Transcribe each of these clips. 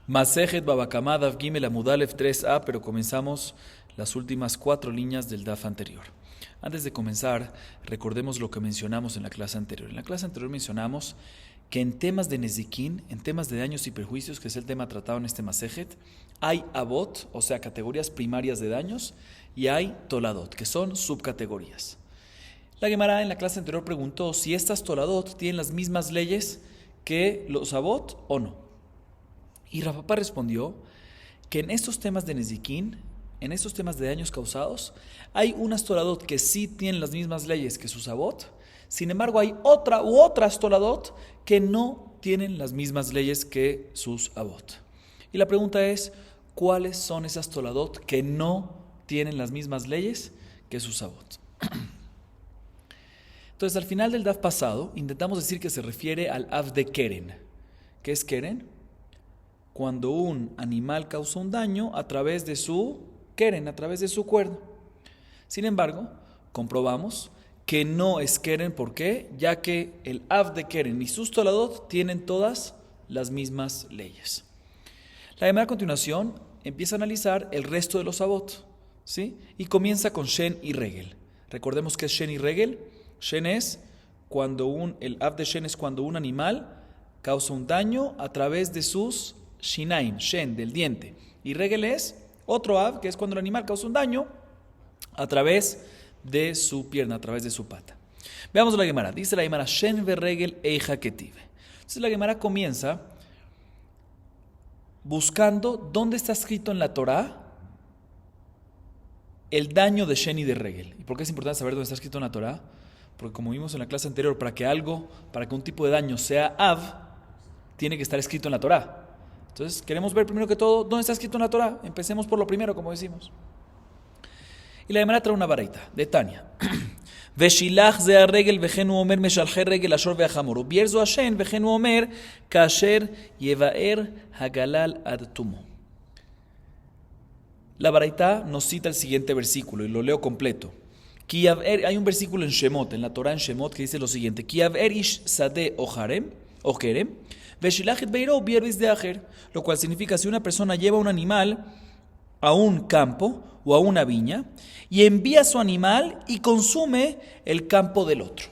Masejet Babakama Daf Gimel Amud Aleph 3a, pero comenzamos las últimas 4 líneas del Daf anterior. Antes de comenzar, recordemos lo que mencionamos en la clase anterior. En la clase anterior mencionamos que en temas de Nezikin, en temas de daños y perjuicios, que es el tema tratado en este Masejet, hay Abot, o sea, categorías primarias de daños, y hay Toladot, que son subcategorías. La Gemara en la clase anterior preguntó si estas Toladot tienen las mismas leyes que los Abot o no. Y Rav Papa respondió que en estos temas de Nezikin, en estos temas de daños causados, hay unas Toladot que sí tienen las mismas leyes que sus Abot. Sin embargo, hay otras Toladot que no tienen las mismas leyes que sus Abot. Y la pregunta es, ¿cuáles son esas Toladot que no tienen las mismas leyes que sus Abot? Entonces, al final del Daf pasado, intentamos decir que se refiere al Av de Keren. ¿Qué es Keren? Cuando un animal causa un daño a través de su Keren, a través de su cuerno. Sin embargo, comprobamos que no es Keren. ¿Por qué? Ya que el Av de Keren y sus Toladot tienen todas las mismas leyes. La Gemara a continuación empieza a analizar el resto de los Abot, ¿sí? Y comienza con Shen y Regel. Recordemos que es Shen y Regel. Shen es el Av de Shen es cuando un animal causa un daño a través de sus Shinaim, Shen, del diente. Y Regel es otro Av, que es cuando el animal causa un daño a través de su pierna, a través de su pata. Veamos la Gemara. Dice la Gemara, Shen ve Regel eija ketive. Entonces la Gemara comienza buscando dónde está escrito en la Torá el daño de Shen y de Regel. ¿Y por qué es importante saber dónde está escrito en la Torá? Porque como vimos en la clase anterior, para que un tipo de daño sea Av, tiene que estar escrito en la Torá. Entonces, queremos ver primero que todo dónde está escrito en la Torá. Empecemos por lo primero, como decimos. Y la Gemara trae una baraita de Tania. Veshilach ze regel vejenu omer meshalche regel ashor veachamor. Ubierzo Hashem vejenu omer kasher yevaer hagalal ad tumo. La baraita nos cita el siguiente versículo y lo leo completo. Hay un versículo en Shemot, en la Torá en Shemot, que dice lo siguiente: Kiaver ish sade o kerem. Lo cual significa si una persona lleva un animal a un campo o a una viña y envía su animal y consume el campo del otro.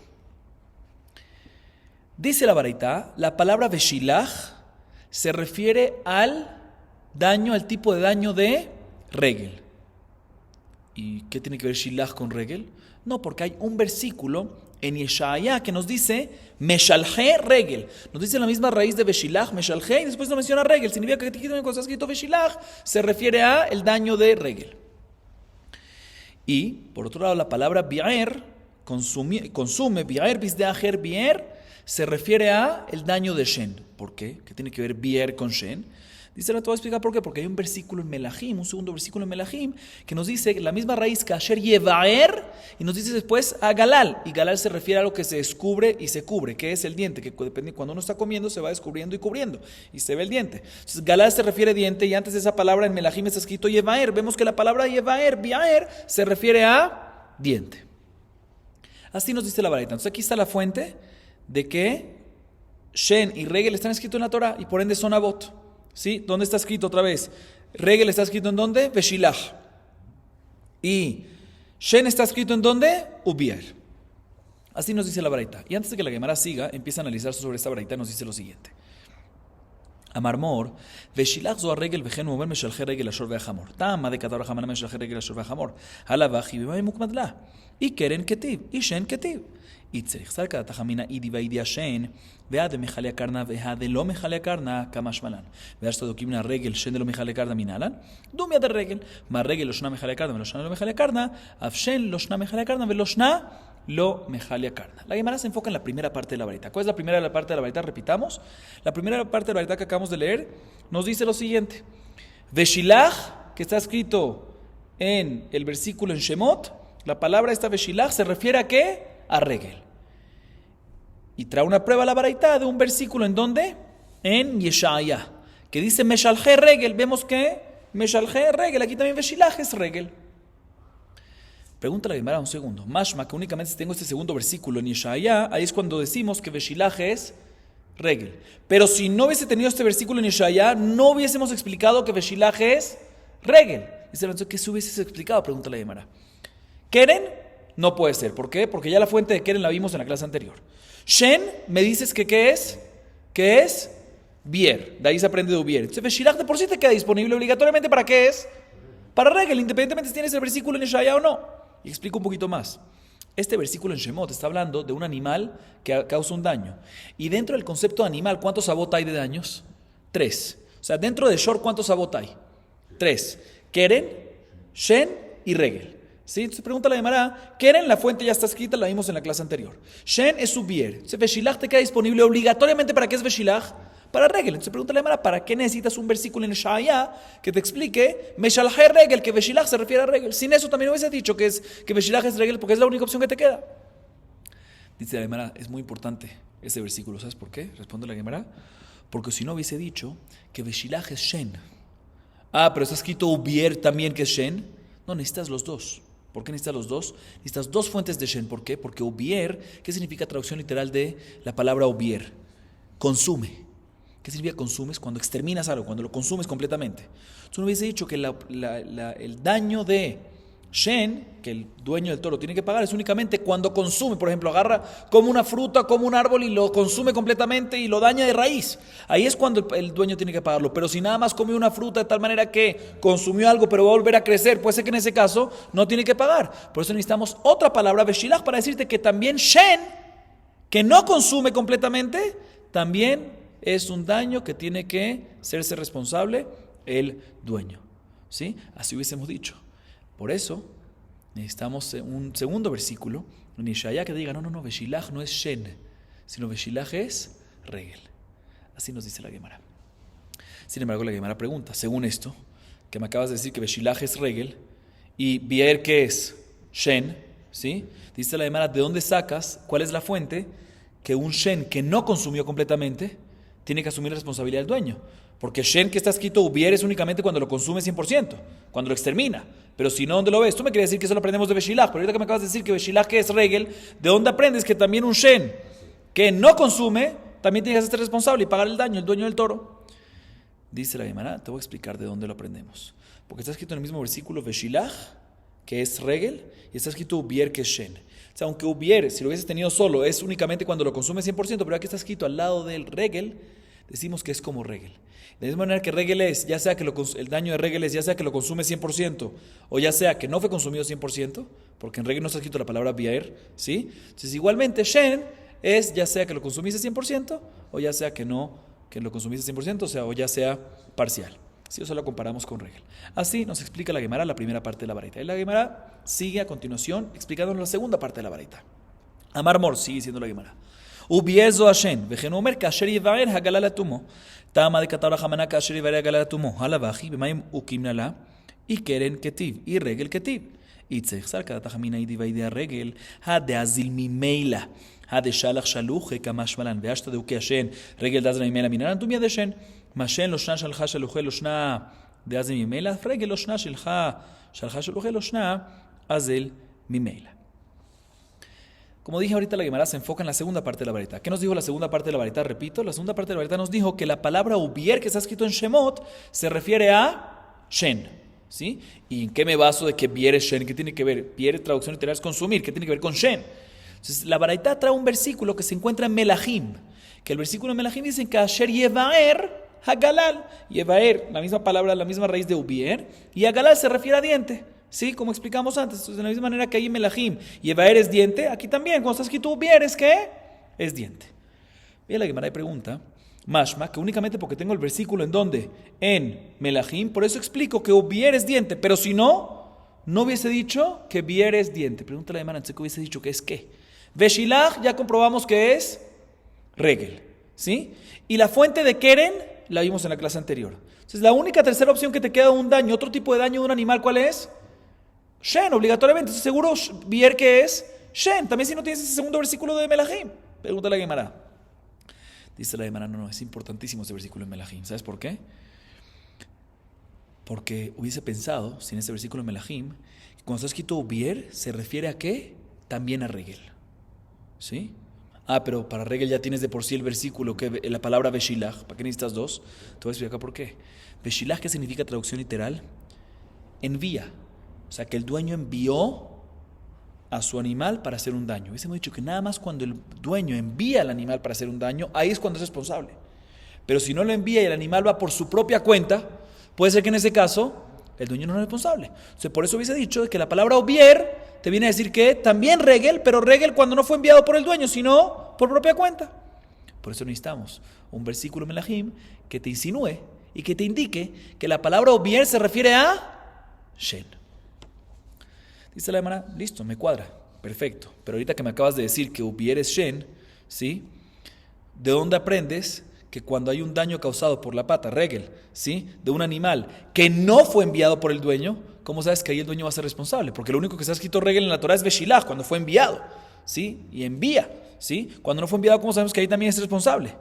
Dice la baraita, la palabra veshilach se refiere al tipo de daño de regel. ¿Y qué tiene que ver shilach con regel? No, porque hay un versículo en Yeshaya que nos dice meshalche regel. Nos dice la misma raíz de veshilach, meshalche, y después no menciona regel. Significa que cuando está escrito veshilach se refiere a el daño de regel. Y, por otro lado, la palabra bi'er, consume, bi'er, bisdeacher, bi'er, se refiere a el daño de Shen. ¿Por qué? ¿Qué tiene que ver bi'er con Shen? Dice, te voy a explicar por qué. Porque hay un versículo en Melahim, un segundo versículo en Melahim, que nos dice la misma raíz que Asher Yevaer, y nos dice después a Galal. Y Galal se refiere a lo que se descubre y se cubre, que es el diente, que depende, cuando uno está comiendo se va descubriendo y cubriendo, y se ve el diente. Entonces Galal se refiere a diente, y antes de esa palabra en Melahim está escrito Yevaer. Vemos que la palabra Yevaer, Biaer, se refiere a diente. Así nos dice la baraita. Entonces aquí está la fuente de que Shen y Regel están escritos en la Torah, y por ende son Abot. ¿Sí? ¿Dónde está escrito otra vez? Regel está escrito ¿en dónde? Veshilach. Y Shen está escrito ¿en dónde? Ubier. Así nos dice la baraita. Y antes de que la Gemara siga, empieza a analizar sobre esta baraita, nos dice lo siguiente. Amar Mor, Veshilach zo regel vejenu omer meshalche regel ashor veachamor. Tama de kadar hamana meshalche regel ashor veachamor. Halavachi b'may mukmadla. Y keren ketiv, y Shen ketiv. Y tzerich sar kada tachamina idi vaidi Shen. Vea de mejale karna, vea de lo mejale karna, kamashmalan. Vea esto de una regel, Shen de lo mejale karna minalan. Dumia de regel, ma regel loshna mejale karna, veloshna lo mejale karna, af Shen loshna mejale karna, veloshna lo mejale karna. La Gemara se enfoca en la primera parte de la baraita. ¿Cuál es la primera parte de la baraita? Repitamos. La primera parte de la baraita que acabamos de leer nos dice lo siguiente: Veshilach, que está escrito en el versículo en Shemot, la palabra esta Veshilach se refiere a ¿qué? A regel. Y trae una prueba a la baraita de un versículo en donde en Yeshaya, que dice meshalche regel. Vemos que meshalche regel, aquí también veshilach es regel. Pregunta la Gemara un segundo. Mashma, que únicamente si tengo este segundo versículo en Yeshaya, ahí es cuando decimos que veshilach es regel. Pero si no hubiese tenido este versículo en Yeshaya, no hubiésemos explicado que Beshilach es regel. Dice, ¿qué se hubiese explicado? Pregunta la Gemara. Keren no puede ser. ¿Por qué? Porque ya la fuente de Keren la vimos en la clase anterior. Shen, me dices que ¿qué es? ¿Qué es? Bier. De ahí se aprende de Ubier. Entonces Beshilach de por sí te queda disponible obligatoriamente. ¿Para qué es? Para regel, independientemente si tienes el versículo en Yeshaya o no. Y explico un poquito más. Este versículo en Shemot está hablando de un animal que causa un daño. Y dentro del concepto de animal, ¿cuántos sabot hay de daños? 3. O sea, dentro de Shor, ¿cuántos sabot hay? 3. Keren, Shen y regel. ¿Sí? Entonces pregunta la Gemara, Keren, la fuente ya está escrita, la vimos en la clase anterior. Shen es Ubier. Entonces Beshilach te queda disponible obligatoriamente. ¿Para qué es Beshilach? Para regel. Entonces pregunta la Gemara, ¿para qué necesitas un versículo en Shaya que te explique Meshalher regel, que Beshilach se refiere a regel? Sin eso también hubiese dicho que Beshilach es regel porque es la única opción que te queda. Dice la Gemara, es muy importante ese versículo. ¿Sabes por qué? Responde la Gemara, porque si no hubiese dicho que Beshilach es Shen. Pero está escrito Ubier también que es Shen. No, necesitas los dos. ¿Por qué necesitas los dos? Necesitas dos fuentes de Shen. ¿Por qué? Porque Ubier, ¿qué significa traducción literal de la palabra Ubier? Consume. ¿Qué significa consumes? Cuando exterminas algo, cuando lo consumes completamente. Entonces uno hubiese dicho que el daño de Shen, que el dueño del toro tiene que pagar, es únicamente cuando consume. Por ejemplo, agarra como una fruta, como un árbol y lo consume completamente y lo daña de raíz. Ahí es cuando el dueño tiene que pagarlo. Pero si nada más comió una fruta de tal manera que consumió algo pero va a volver a crecer, puede ser que en ese caso no tiene que pagar. Por eso necesitamos otra palabra, Beshilach, para decirte que también Shen, que no consume completamente, también es un daño que tiene que hacerse responsable el dueño. ¿Sí? Así hubiésemos dicho. Por eso necesitamos un segundo versículo en Ishaya que diga, no, Beshilach no es Shen, sino Beshilach es regel. Así nos dice la Gemara. Sin embargo, la Gemara pregunta, según esto, que me acabas de decir que Beshilach es regel y Bier que es Shen, ¿sí? Dice la Gemara, ¿de dónde sacas? ¿Cuál es la fuente? Que un Shen que no consumió completamente tiene que asumir la responsabilidad del dueño. Porque Shen que está escrito Ubier es únicamente cuando lo consume 100%, cuando lo extermina. Pero si no, ¿dónde lo ves? Tú me quieres decir que eso lo aprendemos de Beshilach, pero ahorita que me acabas de decir que Beshilach es regel, ¿de dónde aprendes que también un Shen que no consume también tiene que ser responsable y pagar el daño, el dueño del toro? Dice la Gemara, te voy a explicar de dónde lo aprendemos. Porque está escrito en el mismo versículo Beshilach, que es regel, y está escrito Ubier, que es Shen. O sea, aunque Ubier, si lo hubieses tenido solo, es únicamente cuando lo consume 100%, pero aquí está escrito al lado del regel, decimos que es como regel. De la misma manera que regel es, ya sea que el daño de regel es, ya sea que lo consume 100%, o ya sea que no fue consumido 100%, porque en regel no está escrito la palabra bier, ¿sí? Entonces igualmente Shen es, ya sea que lo consumiste 100%, o ya sea que no, que lo consumiste 100%, o sea, o ya sea parcial. Si eso lo comparamos con regel. Así nos explica la Gemara la primera parte de la baraita. Y la Gemara sigue a continuación explicándonos la segunda parte de la baraita. Amar Mor, sigue diciendo la Gemara. Ubiezo Hashem, vejenomer kasher yevaer hagalal atumo. Tama de katabra hamana kasher yevaer hagalal atumo. Halabaji, bemaim ukimnala. Y keren ketiv, y regel ketiv. Itzech sarka tajamina y divaidea regel. Ha de azil mimeila. Ha de shalach shaluche kamashmalan. Veashta de uke Hashem. Regel de azil mimeila minaran tumia de Shen. Mashen lo shna shalcha shaluche lo shna de azil mimeila. Regel lo shna shalcha shaluche lo shna azil mimeila. Como dije ahorita, la Gemara se enfoca en la segunda parte de la baraita. ¿Qué nos dijo la segunda parte de la baraita? Repito, la segunda parte de la baraita nos dijo que la palabra Ubier que está escrito en Shemot se refiere a Shen, ¿sí? ¿Y en qué me baso de que Bier es Shen? ¿Qué tiene que ver? Bier, traducción literal, es consumir. ¿Qué tiene que ver con Shen? Entonces, la baraita trae un versículo que se encuentra en Melahim, que el versículo en Melahim dice que Asher Yevaer Hagalal. Yevaer, la misma palabra, la misma raíz de Ubier, y Hagalal se refiere a diente. Sí, como explicamos antes. Entonces, de la misma manera que ahí en Melahim Yevaer es diente, aquí también, cuando está escrito Ubier, ¿es qué? Es diente. Bien, la Gemara pregunta, Mashma, que únicamente porque tengo el versículo en donde, en Melahim, por eso explico que Ubier es diente, pero si no, no hubiese dicho que Bier es diente. Pregunta la Gemara, entonces, ¿qué hubiese dicho que es qué? Beshilach, ya comprobamos que es regel, ¿sí? Y la fuente de Keren la vimos en la clase anterior. Entonces, la única tercera opción que te queda un daño, otro tipo de daño de un animal, ¿cuál es? Shen, obligatoriamente. Entonces, seguro Bier que es Shen. También si no tienes ese segundo versículo de Melahim. Pregunta la Gemara. Dice la Gemara, no, es importantísimo ese versículo en Melahim. ¿Sabes por qué? Porque hubiese pensado, sin ese versículo en Melahim, que cuando está escrito Bier, ¿se refiere a qué? También a regel. ¿Sí? Pero para regel ya tienes de por sí el versículo, que la palabra Beshilach. ¿Para qué necesitas dos? Te voy a explicar por qué. Beshilach, ¿qué significa traducción literal? Envía. O sea, que el dueño envió a su animal para hacer un daño. Hubiésemos dicho que nada más cuando el dueño envía al animal para hacer un daño, ahí es cuando es responsable. Pero si no lo envía y el animal va por su propia cuenta, puede ser que en ese caso el dueño no es responsable. Entonces, por eso hubiese dicho que la palabra obier te viene a decir que también regel, pero regel cuando no fue enviado por el dueño, sino por propia cuenta. Por eso necesitamos un versículo melahim que te insinúe y que te indique que la palabra obier se refiere a shen. Dice la hermana, listo, me cuadra, perfecto. Pero ahorita que me acabas de decir que obier es shen, ¿sí? ¿De dónde aprendes que cuando hay un daño causado por la pata, regel, ¿sí?, de un animal que no fue enviado por el dueño, ¿cómo sabes que ahí el dueño va a ser responsable? Porque lo único que está escrito regel en la Torah es Beshilach, cuando fue enviado, ¿sí? Y envía, ¿sí? Cuando no fue enviado, ¿cómo sabemos que ahí también es responsable?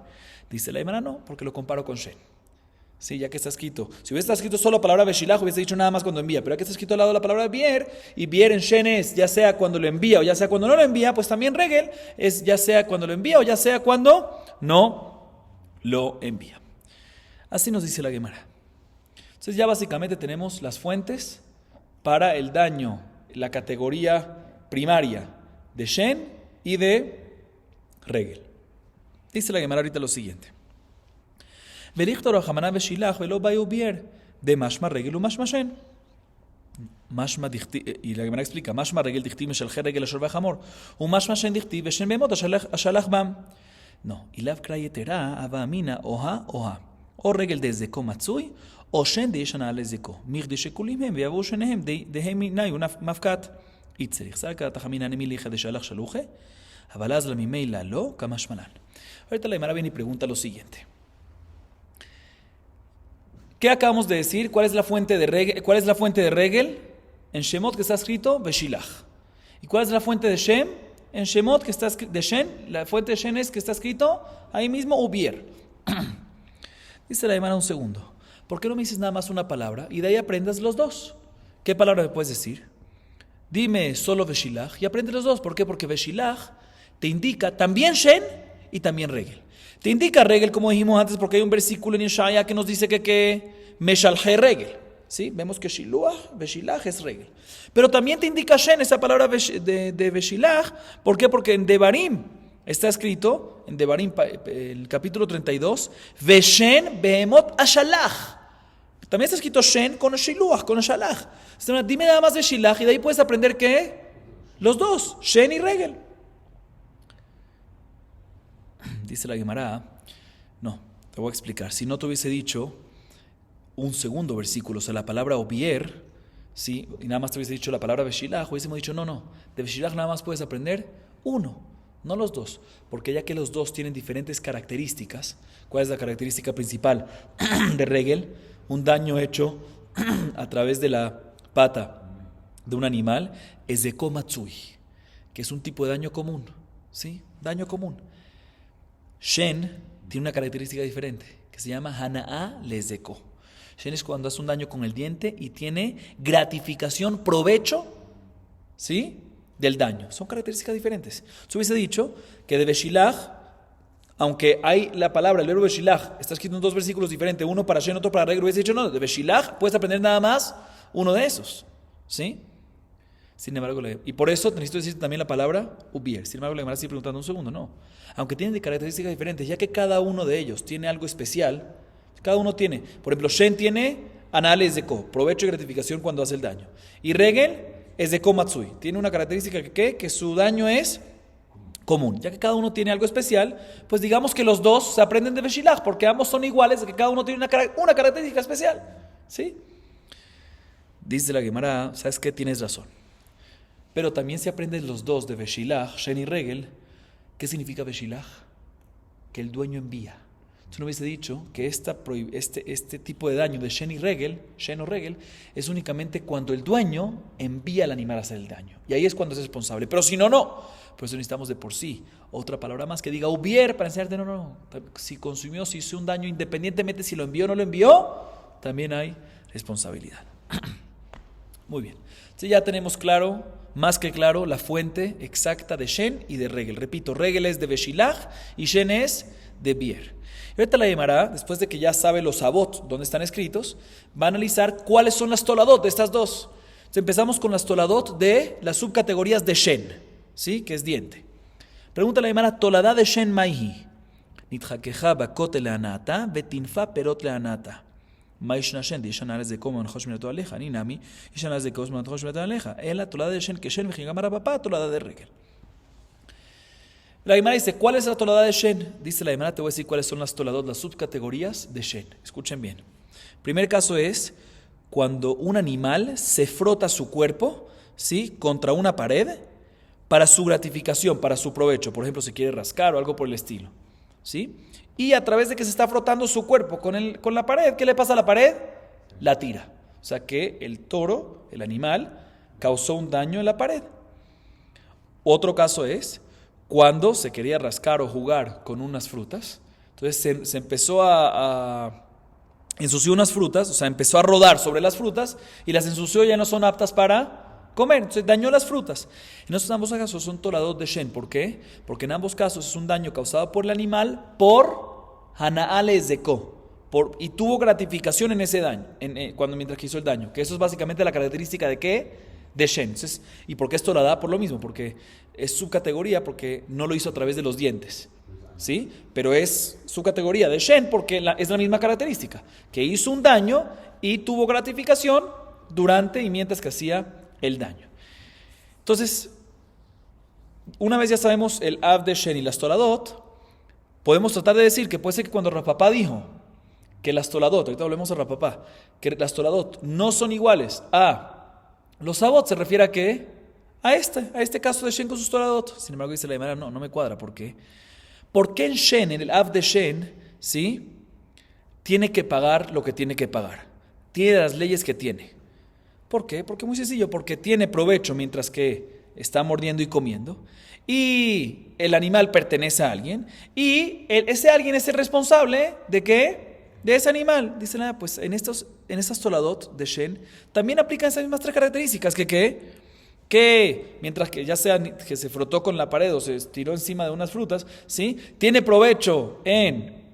Dice la hermana, no, porque lo comparo con Shen. Sí, ya que está escrito. Si hubiese escrito solo la palabra Beshilach, hubiese dicho nada más cuando envía. Pero aquí está escrito al lado la palabra Bier, y Bier en Shen es ya sea cuando lo envía o ya sea cuando no lo envía, pues también regel es ya sea cuando lo envía o ya sea cuando no lo envía. Así nos dice la Gemara. Entonces ya básicamente tenemos las fuentes para el daño, la categoría primaria de Shen y de regel. Dice la Gemara ahorita lo siguiente. De mashma regel u mashma Shen. Y la Gemara explica, mashma regel dichtiv meshel regel ashor v'hamor, u mashma Shen dichtiv veshen be'emot ashalach bam. No, y la krayetera avamina oha oha. O regel desde komatsui o Shen de yeshana lezeko. Mir de shekulim hem ve'avu shenehem de hemina yunaf mafkat. Itzerich sarka tachamina nemilicha de shalach shaluche. Avalaz la mimeila lo kamashmalan. Ahorita la Gemara viene y pregunta lo siguiente. ¿Qué acabamos de decir? ¿Cuál es la fuente de regel? ¿Cuál es la fuente de regel? En Shemot que está escrito Beshilach. ¿Y cuál es la fuente de Shem? En Shemot que está escrito de Shen, la fuente de Shen es que está escrito ahí mismo Ubier. Dice la Gemara un segundo. ¿Por qué no me dices nada más una palabra y de ahí aprendas los dos? ¿Qué palabra me puedes decir? Dime solo Beshilach y aprende los dos. ¿Por qué? Porque Beshilach te indica también Shen y también regel. Te indica regel, como dijimos antes, porque hay un versículo en Yeshaya que nos dice que Meshalhe regel. ¿Sí? Vemos que Shiluach, Beshilach es regel. Pero también te indica Shen, esa palabra de Beshilach. ¿Por qué? Porque en Devarim está escrito, en Devarim, el capítulo 32, Veshen Behemot Ashalach. También está escrito Shen con Shiluach, con Ashalach. Dime nada más de Beshilach y de ahí puedes aprender que los dos, Shen y regel. Dice la Gemara, no, te voy a explicar. Si no te hubiese dicho un segundo versículo, o sea, la palabra obier, ¿sí? Y nada más te hubiese dicho la palabra Beshilach, hubiésemos dicho, no, de Beshilach nada más puedes aprender uno, no los dos, porque ya que los dos tienen diferentes características, ¿cuál es la característica principal de regel? Un daño hecho a través de la pata de un animal es de komatsui, que es un tipo de daño común, ¿sí? Daño común. Shen tiene una característica diferente, que se llama Hana'a lezeko. Shen es cuando hace un daño con el diente y tiene gratificación, provecho, ¿sí?, del daño. Son características diferentes. Yo hubiese dicho que de Beshilach, aunque hay la palabra, el verbo Beshilach, está escrito en dos versículos diferentes, uno para Shen, otro para regel, hubiese dicho, no, de Beshilach puedes aprender nada más uno de esos, ¿sí? Sin embargo, y por eso necesito decir también la palabra Ubier. Sin embargo, la Gemara sigue preguntando un segundo, no. Aunque tienen de características diferentes, ya que cada uno de ellos tiene algo especial, cada uno tiene, por ejemplo, Shen tiene anales de ko, provecho y gratificación cuando hace el daño. Y regel es de komatsui, tiene una característica que su daño es común. Ya que cada uno tiene algo especial, pues digamos que los dos se aprenden de Beshilach, porque ambos son iguales, de que cada uno tiene una característica especial, ¿sí? Dice la Gemara, ¿sabes qué? Tienes razón. Pero también se aprenden los dos de Beshilach, Shen y regel. ¿Qué significa Beshilach? Que el dueño envía. Entonces no hubiese dicho que este tipo de daño de Shen y regel, Shen o regel, es únicamente cuando el dueño envía al animal a hacer el daño. Y ahí es cuando es responsable. Pero si no, no. Por eso necesitamos de por sí otra palabra más que diga hubier para enseñarte, no. Si consumió, si hizo un daño, independientemente si lo envió o no lo envió, también hay responsabilidad. Muy bien. Entonces ya tenemos claro más que claro la fuente exacta de Shen y de Regel. Repito, Regel es de Beshilach y Shen es de Bier. Y ahorita la Gemara, después de que ya sabe los Avot, donde están escritos, va a analizar cuáles son las Toladot de estas dos. Entonces empezamos con las Toladot de las subcategorías de Shen, ¿sí? Que es diente. Pregunta la Gemara, Toladá de Shen Maihi. Nitjakeja bakote leanata, betinfa perot leanata. Maishna Shen, Dishanales de Como, Manjosh Minato Aleja, Ninami, Dishanales de Kos, Manjosh Minato Aleja. En la Tolada de Shen, que Shen, Mejigamara Papá, Tolada de Regel. La Gemara dice, ¿cuál es la Tolada de Shen? Dice la Gemara, te voy a decir cuáles son las Toladot, las subcategorías de Shen. Escuchen bien. Primer caso es cuando un animal se frota su cuerpo, ¿sí?, contra una pared para su gratificación, para su provecho. Por ejemplo, se quiere rascar o algo por el estilo, ¿sí? Y a través de que se está frotando su cuerpo con la pared, ¿qué le pasa a la pared? La tira. O sea que el toro, el animal, causó un daño en la pared. Otro caso es cuando se quería rascar o jugar con unas frutas. Entonces se empezó a ensució unas frutas, o sea, empezó a rodar sobre las frutas y las ensució, ya no son aptas para comer. Entonces dañó las frutas. En estos ambos casos son Toladot de Shen. ¿Por qué? Porque en ambos casos es un daño causado por el animal por Hanaales de Ko. Y tuvo gratificación en ese daño, mientras que hizo el daño. Que eso es básicamente la característica de ¿qué? De Shen. Entonces, ¿y por qué esto la da? Por lo mismo, porque es su categoría, porque no lo hizo a través de los dientes, ¿sí? Pero es su categoría de Shen porque es la misma característica, que hizo un daño y tuvo gratificación durante y mientras que hacía el daño. Entonces, una vez ya sabemos el Av de Shen y las Toladot, podemos tratar de decir que puede ser que cuando Rapapá dijo que las Toladot, ahorita volvemos a Rapapá, que las Toladot no son iguales a los Avot, se refiere a ¿qué? A este caso de Shen con sus Toladot. Sin embargo, dice la Gemara, no me cuadra. ¿Por qué? Porque en Shen, en el Av de Shen, ¿sí?, tiene que pagar lo que tiene que pagar. Tiene las leyes que tiene. ¿Por qué? Porque muy sencillo, porque tiene provecho mientras que está mordiendo y comiendo. Y el animal pertenece a alguien. Y ese alguien es el responsable ¿de qué? De ese animal. Dice nada, pues en estas Toladot de Shen también aplican esas mismas tres características. Que mientras que ya sea que se frotó con la pared o se tiró encima de unas frutas, ¿sí?, tiene provecho en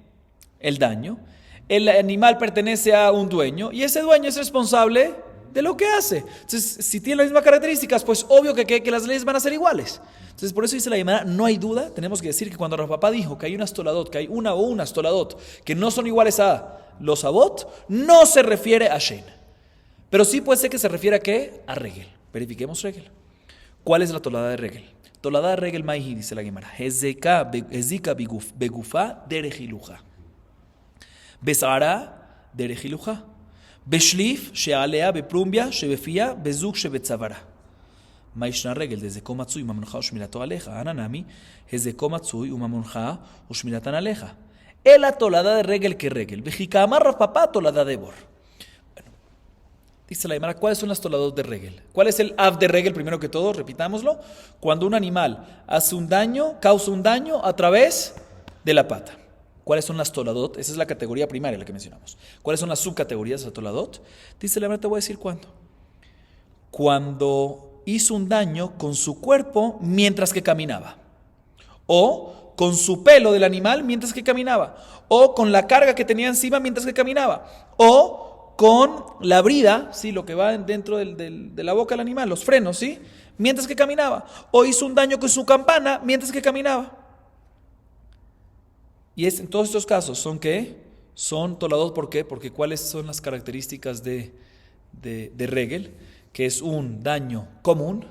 el daño. El animal pertenece a un dueño y ese dueño es responsable de lo que hace. Entonces, si tiene las mismas características, pues obvio que las leyes van a ser iguales. Entonces, por eso dice la Gemara, no hay duda, tenemos que decir que cuando Rapapá dijo que hay unas Toladot, que hay una o unas Toladot que no son iguales a los Avot, no se refiere a Shen. Pero sí puede ser que se refiere a ¿qué? A Regel. Verifiquemos Regel. ¿Cuál es la Tolada de Regel? Tolada de Regel Maihi, dice la Gemara. Hezika begufa derejiluja. Besara derejiluja. Beshlif shealea beprumbia shebefia bezuk shebetzavara. Maishna Regel desde komatzui mamonja ushmirato aleja. Ananami desde komatzui umamonja ushmiratan aleja. El la Tolada de Regel que Regel. Bejika amarra papá Tolada de Bor. Dice la Gemara, ¿cuáles son las Toladot de Regel? ¿Cuál es el Av de Regel? Primero que todo, repitámoslo. Cuando un animal hace un daño, causa un daño a través de la pata. ¿Cuáles son las Toladot? Esa es la categoría primaria, la que mencionamos. ¿Cuáles son las subcategorías de la Toladot? Dice la Gemara, te voy a decir cuándo. Cuando hizo un daño con su cuerpo mientras que caminaba. O con su pelo del animal mientras que caminaba. O con la carga que tenía encima mientras que caminaba. O con la brida, ¿sí?, lo que va dentro de la boca del animal, los frenos, ¿sí?, mientras que caminaba. O hizo un daño con su campana mientras que caminaba. Y en todos estos casos, ¿son qué? Son Toladot, ¿por qué? Porque ¿cuáles son las características de Regel? Que es un daño común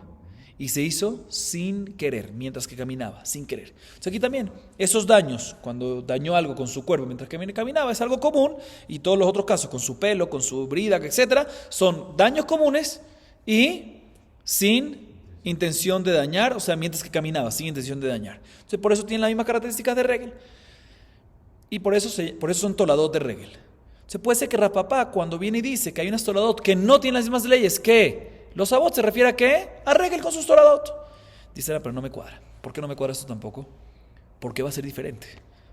y se hizo sin querer, mientras que caminaba, sin querer. O sea, aquí también, esos daños, cuando dañó algo con su cuerpo mientras que caminaba, es algo común, y todos los otros casos, con su pelo, con su brida, etc., son daños comunes y sin intención de dañar, o sea, mientras que caminaba, sin intención de dañar. Entonces, por eso tienen las mismas características de Regel. Y por eso son Toladot de Regel. Se puede ser que Rapapá, cuando viene y dice que hay unas Toladot que no tienen las mismas leyes que los Avot, se refiere a ¿qué? A Regel con sus Toladot. Dice, pero no me cuadra. ¿Por qué no me cuadra esto tampoco? ¿Por qué va a ser diferente?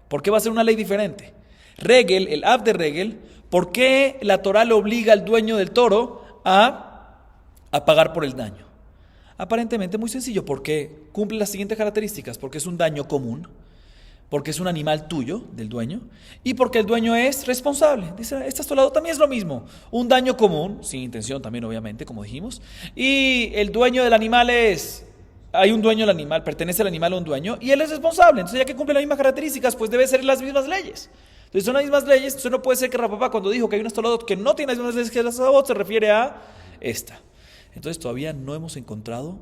¿Por qué va a ser una ley diferente? Regel, el Av de Regel, ¿por qué la Torah le obliga al dueño del toro a pagar por el daño? Aparentemente muy sencillo, porque cumple las siguientes características, porque es un daño común, porque es un animal tuyo, del dueño, y porque el dueño es responsable. Dice, este tolado también es lo mismo, un daño común, sin intención también obviamente, como dijimos, y el dueño del animal hay un dueño del animal, pertenece al animal a un dueño, y él es responsable. Entonces ya que cumple las mismas características, pues debe ser las mismas leyes. Entonces son las mismas leyes, entonces no puede ser que Rapapá cuando dijo que hay unas tolados que no tienen las mismas leyes que las tolado, se refiere a esta. Entonces todavía no hemos encontrado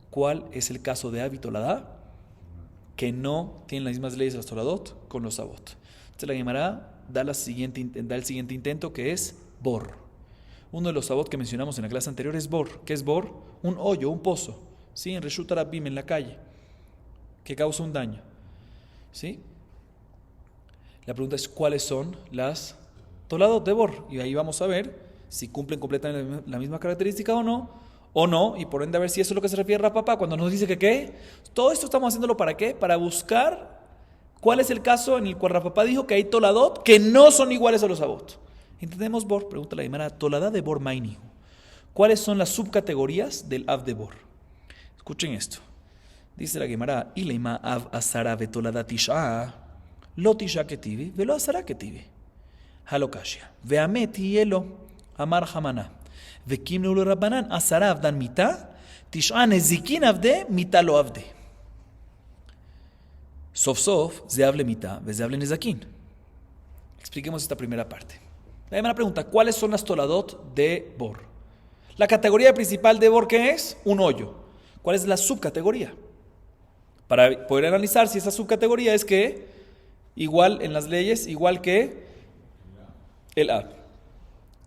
cuál es el caso de Avitoladá que no tienen las mismas leyes de las toladot con los abot. Entonces la Gemara da el siguiente intento, que es bor. Uno de los abot que mencionamos en la clase anterior es bor. ¿Qué es bor? Un hoyo, un pozo, ¿sí? En Reshut Arabim, en la calle, que causa un daño, ¿sí? La pregunta es cuáles son las toladot de bor, y ahí vamos a ver si cumplen completamente la misma característica o no, y por ende a ver si eso es lo que se refiere a Rapapá cuando nos dice que ¿qué? Todo esto estamos haciéndolo ¿para qué? Para buscar cuál es el caso en el cual Rapapá dijo que hay toladot que no son iguales a los abot. Entendemos bor, pregunta la Gemara, toladá de bor mainihu. ¿Cuáles son las subcategorías del av de bor? Escuchen esto. Dice la Gemara, Ileima av asara vetolada tisha, lo tisha ketivi, velo asara ketivi. Halokashia. Veamet hielo. Amar Hamana. Vekim neulo Rabbanan. Asara avdan mita. Tish'a nezikin avde. Mita lo avde. Sof sof. Ze hable mita. Ve ze hable nezakin. Expliquemos esta primera parte. La primera pregunta. ¿Cuáles son las toladot de bor? La categoría principal de bor, ¿qué es? Un hoyo. ¿Cuál es la subcategoría? Para poder analizar si esa subcategoría es que igual en las leyes, igual que el av.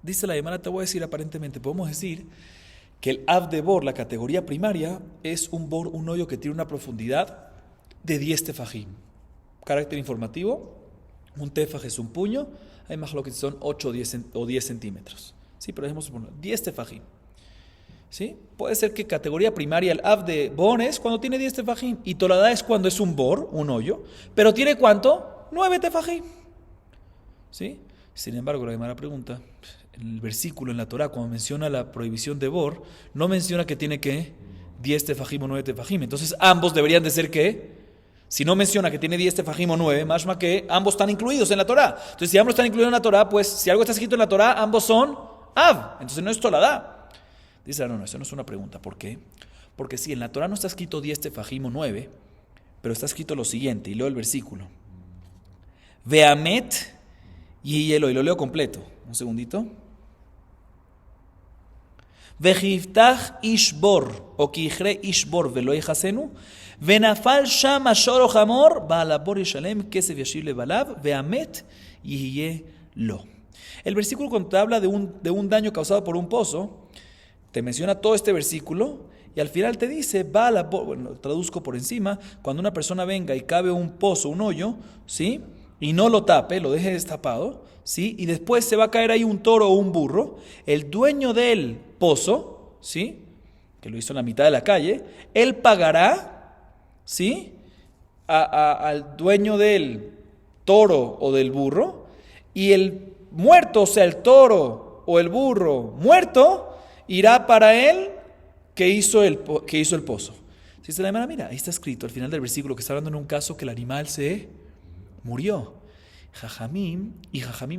Dice la Gemara, te voy a decir aparentemente, podemos decir que el av de bor, la categoría primaria, es un bor, un hoyo que tiene una profundidad de 10 tefajim. Carácter informativo, un tefaj es un puño, hay más lo que son 8 o 10 centímetros. Sí, pero dejemos suponer 10 tefajim. ¿Sí? Puede ser que categoría primaria, el av de bor es cuando tiene 10 tefajim, y toladá es cuando es un bor, un hoyo, pero tiene ¿cuánto? 9 tefajim. ¿Sí? Sin embargo, la Gemara pregunta, en el versículo en la Torah, cuando menciona la prohibición de bor, no menciona que tiene que 10 tefajim o 9 tefajim. Entonces ambos deberían de ser ¿qué? Si no menciona que tiene 10 tefajim o 9, más que ambos están incluidos en la Torah. Entonces si ambos están incluidos en la Torah, pues si algo está escrito en la Torah, ambos son av. Entonces no es toladá. Dice, no, eso no es una pregunta. ¿Por qué? Porque si en la Torah no está escrito 10 tefajim o 9, pero está escrito lo siguiente, y leo el versículo. Veamet y lo leo completo. Un segundito. Vejiftach ishbor, o kijre ishbor velo yechasenu, venafal sham ashor o hamor, baalabor yishalem kesef yashiv lebalav, veamet y lo. El versículo cuando te habla de un daño causado por un pozo, te menciona todo este versículo y al final te dice, bueno, traduzco por encima, cuando una persona venga y cabe un pozo, un hoyo, ¿sí? Y no lo tape, lo deje destapado, ¿sí? Y después se va a caer ahí un toro o un burro, el dueño del pozo, ¿sí? Que lo hizo en la mitad de la calle, él pagará, ¿sí? Al dueño del toro o del burro, y el muerto, o sea, el toro o el burro muerto, irá para él que hizo el pozo. Si se la mira, mira, ahí está escrito al final del versículo que está hablando en un caso que el animal se murió. Jajamim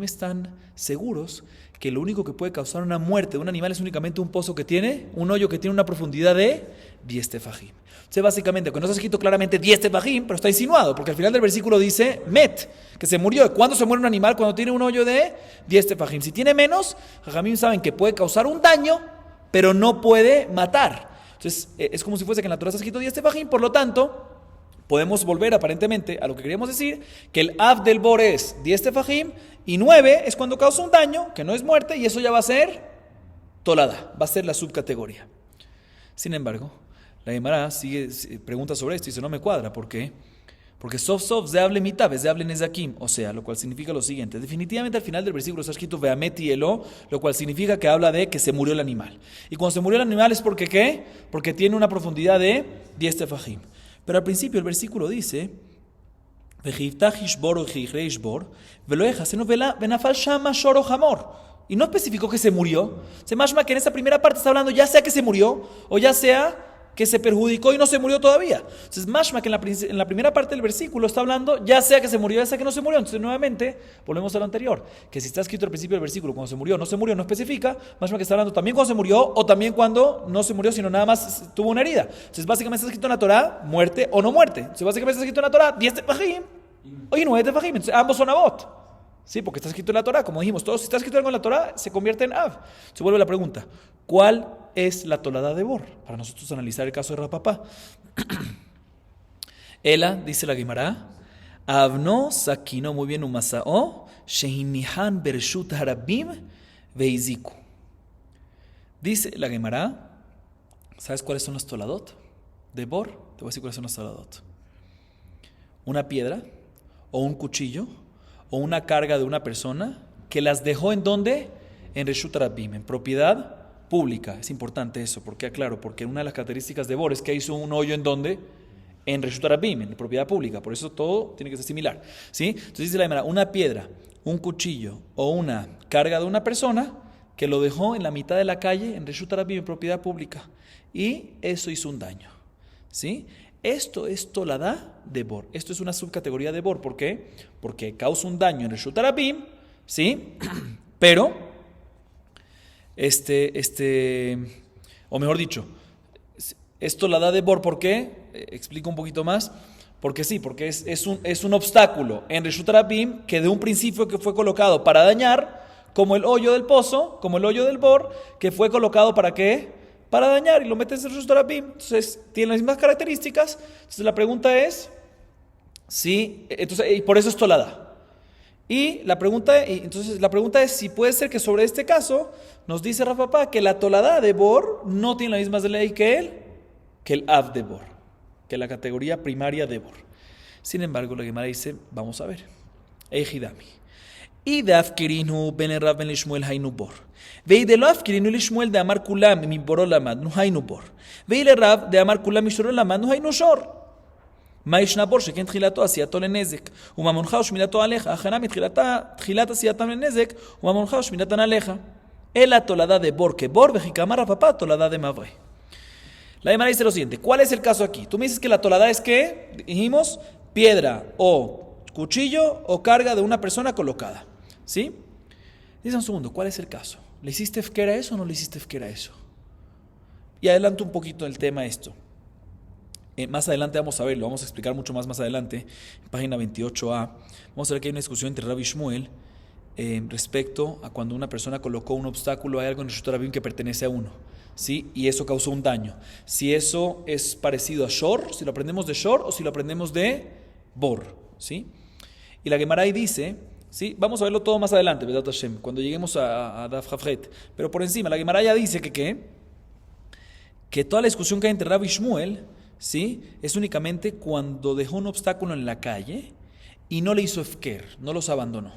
están seguros que lo único que puede causar una muerte de un animal es únicamente un pozo que tiene, un hoyo que tiene una profundidad de 10 tefajim. Entonces básicamente, que no está escrito claramente 10 tefajim, pero está insinuado, porque al final del versículo dice met, que se murió. ¿Cuándo se muere un animal? Cuando tiene un hoyo de 10 tefajim. Si tiene menos, Jajamim saben que puede causar un daño, pero no puede matar. Entonces es como si fuese que en la Torah está escrito 10 tefajim, por lo tanto podemos volver aparentemente a lo que queríamos decir, que el av del bor es 10 tefajim y 9 es cuando causa un daño, que no es muerte, y eso ya va a ser tolada, va a ser la subcategoría. Sin embargo, la Gemara pregunta sobre esto y dice, no me cuadra, ¿por qué? Porque sof se hable mitad, se hable nezakim, o sea, lo cual significa lo siguiente, definitivamente al final del versículo está escrito veamet y elo, lo cual significa que habla de que se murió el animal. Y cuando se murió el animal es porque ¿qué? Porque tiene una profundidad de 10 tefajim. Pero al principio el versículo dice, y no especificó que se murió. Se mashma que en esa primera parte está hablando ya sea que se murió o ya sea que se perjudicó y no se murió todavía. Entonces, mashma que en la primera parte del versículo está hablando, ya sea que se murió, ya sea que no se murió. Entonces, nuevamente, volvemos a lo anterior, que si está escrito al principio del versículo, cuando se murió, no especifica, mashma que está hablando también cuando se murió o también cuando no se murió, sino nada más tuvo una herida. Entonces, básicamente está escrito en la Torah, muerte o no muerte. Entonces, básicamente está escrito en la Torah, 10 tefajim y 9 tefajim. Entonces, ambos son avot. Sí, porque está escrito en la Torah, como dijimos, todo si está escrito algo en la Torah, se convierte en Av. Se vuelve la pregunta, ¿cuál es la tolada de Bor? Para nosotros analizar el caso de Rapapá. Ela, dice la Gemara, Avno sakino, muy bien, umasao, shehinihan bershut harabim veiziku. Dice la Gemara, ¿sabes cuáles son las toladot de Bor? Te voy a decir cuáles son las toladot. Una piedra o un cuchillo o una carga de una persona que las dejó ¿en dónde? En Reshut Harabim, en propiedad pública. Es importante eso, porque aclaro, porque una de las características de Bor es que hizo un hoyo ¿en dónde? En Reshut Harabim, en propiedad pública. Por eso todo tiene que ser similar, ¿sí? Entonces dice la Gemara, una piedra, un cuchillo o una carga de una persona que lo dejó en la mitad de la calle en Reshut Harabim, en propiedad pública, y eso hizo un daño, ¿sí? Esto es toladá de Bor. Esto es una subcategoría de Bor. ¿Por qué? Porque causa un daño en Reshut Harabim, ¿sí? Pero, o mejor dicho, es toladá de Bor. ¿Por qué? Explico un poquito más. Porque sí, porque es un obstáculo en Reshut Harabim que de un principio que fue colocado para dañar, como el hoyo del pozo, como el hoyo del Bor, que fue colocado ¿para qué? Para dañar, y lo metes en Reshut Harabim. Entonces, tiene las mismas características. Entonces, la pregunta es, sí, entonces, y por eso es toladá. Y la pregunta es si puede ser que sobre este caso, nos dice Rapapá que la toladá de Bor no tiene la misma ley que el Av de Bor, que la categoría primaria de Bor. Sin embargo, la Gemara dice, vamos a ver, Ejidami. Y de Afkirinu ben Rav ben Lishmuel Hainu Bor. Vei de lo Afkirinu Lishmuel de Amar Kulam mi Boro Lamad nu Hainu Bor. Vei le Rav de Amar Kulam mi Shoro Lamad nu Hainu Shor. Maishna Bor sheken tchilato asiato lenezek. Umamoncha ushminato aleja. Achana mitchilata asiatam lenezek. Umamoncha ushminatan aleja. El tolada de Bor que Bor vejikamar Rapapá tolada de Mavre. La Gemara dice lo siguiente, ¿cuál es el caso aquí? Tú me dices que la tolada es que, dijimos, piedra o cuchillo o carga de una persona colocada. ¿Sí? Dice un segundo, ¿cuál es el caso? ¿Le hiciste efker a eso o no le hiciste efker a eso? Y adelanto un poquito el tema esto. Más adelante vamos a verlo, vamos a explicar mucho más adelante, en página 28a. Vamos a ver que hay una discusión entre Rabbi Shmuel respecto a cuando una persona colocó un obstáculo, hay algo en Reshut Harabim que pertenece a uno, ¿sí? Y eso causó un daño. Si eso es parecido a Shor, si lo aprendemos de Shor o si lo aprendemos de Bor, ¿sí? Y la Gemara ahí dice, ¿sí? Vamos a verlo todo más adelante, Bedat Hashem, cuando lleguemos a Daf Hafret. Pero por encima, la Gemara ya dice que toda la discusión que hay entre Rabbi Shmuel, ¿sí? Es únicamente cuando dejó un obstáculo en la calle y no le hizo efker, no los abandonó.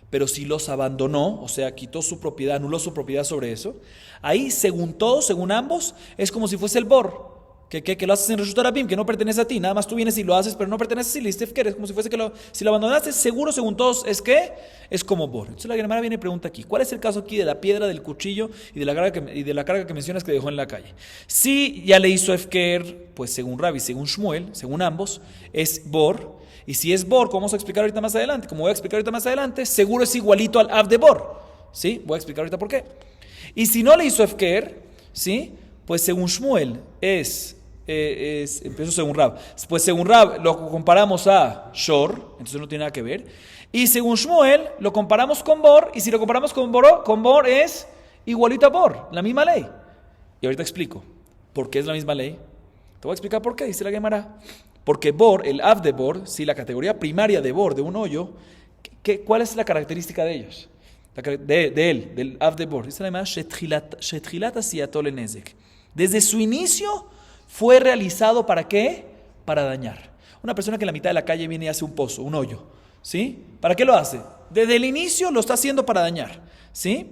Pero si los abandonó, o sea, quitó su propiedad, anuló su propiedad sobre eso, ahí, según todos, según ambos, es como si fuese el Bor, que lo haces en Reshut Harabim, que no pertenece a ti, nada más tú vienes y lo haces, pero no pertenece a ti, le diste efker, es como si fuese si lo abandonaste, seguro, según todos, es como Bor. Entonces la Gemara viene y pregunta aquí, ¿cuál es el caso aquí de la piedra, del cuchillo y de la carga que mencionas que dejó en la calle? Si ya le hizo efker, pues según Rabbi, según Shmuel, según ambos, es Bor. Y si es Bor, como vamos a explicar ahorita más adelante, seguro es igualito al Av de Bor, ¿sí? Voy a explicar ahorita por qué. Y si no le hizo efker, ¿sí? Pues según Shmuel empiezo según Rab. Pues según Rab lo comparamos a Shor, entonces no tiene nada que ver. Y según Shmuel lo comparamos con Bor, y si lo comparamos con Bor es igualito a Bor, la misma ley. Y ahorita explico por qué es la misma ley. Te voy a explicar por qué, dice la Gemara. Porque Bor, el Av de Bor, si la categoría primaria de Bor, de un hoyo, ¿cuál es la característica de ellos? De él, del Av de Bor. Dice la Gemara, Shetchilat asiato lenezek. Desde su inicio fue realizado ¿para qué? Para dañar. Una persona que en la mitad de la calle viene y hace un pozo, un hoyo, ¿sí? ¿Para qué lo hace? Desde el inicio lo está haciendo para dañar, ¿sí?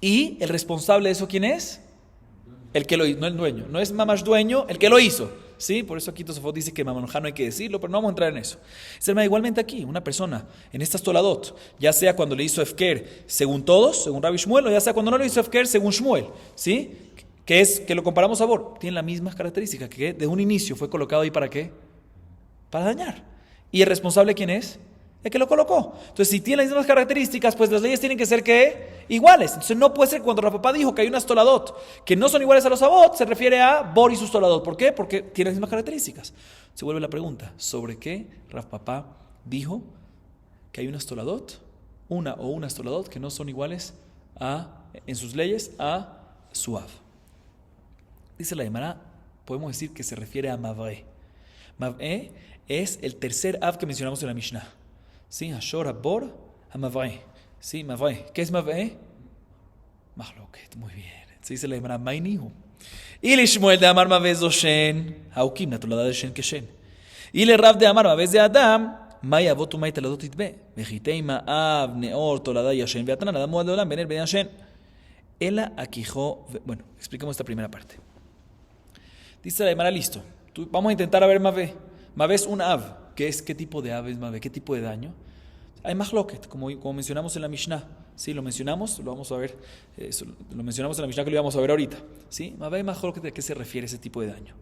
Y el responsable de eso, ¿quién es? El que lo hizo, no el dueño. No es mamash dueño, el que lo hizo, ¿sí? Por eso aquí Tosafot dice que mamanojá no hay que decirlo, pero no vamos a entrar en eso. Igualmente aquí, una persona en estas toladot, ya sea cuando le hizo efker según todos, según Rabbi Shmuel, o ya sea cuando no le hizo efker según Shmuel, ¿sí? que es que lo comparamos a Bor, tiene las mismas características, que de un inicio fue colocado ahí ¿para qué? Para dañar. ¿Y el responsable quién es? El que lo colocó. Entonces, si tiene las mismas características, pues las leyes tienen que ser ¿qué? Iguales. Entonces, no puede ser cuando Rav Papá dijo que hay unas toladot que no son iguales a los abot, se refiere a Bor y sus toladot. ¿Por qué? Porque tienen las mismas características. Se vuelve la pregunta, ¿sobre qué Rav Papá dijo que hay unas toladot, una o unas toladot que no son iguales en sus leyes a Suav? Dice la Gemara, podemos decir que se refiere a Mav'e. Mav'e es el tercer Av que mencionamos en la Mishnah. ¿Sí? Ashor, Abor, Mav'e. ¿Sí? Mav'e. ¿Qué es Mav'e? Mahloket. Muy bien. Se dice la Gemara, Mainihu. Y le Shmuel de Amar Mav'e Zoshen, Haukim, la tolada de Shen Keshen. Y le Rav de Amar Mav'e de Adam, May Avot Umay Taladot Itbe. Vejitei Ma'av, Neor, Tolada Yashen, Beatran, Adam Muad de Olam, Bener Ben Yashen. Ela Akijó. Bueno, explicamos esta primera parte. Dice la Gemara, listo. Vamos a intentar a ver Mav'e. Mav'e es un Av. ¿Qué tipo de Av es Mav'e? ¿Qué tipo de daño? Hay Mahloket, como mencionamos en la Mishnah. Sí, lo mencionamos, lo vamos a ver. Lo mencionamos en la Mishnah que lo íbamos a ver ahorita. ¿Sí? Mav'e Mahloket, ¿a qué se refiere ese tipo de daño?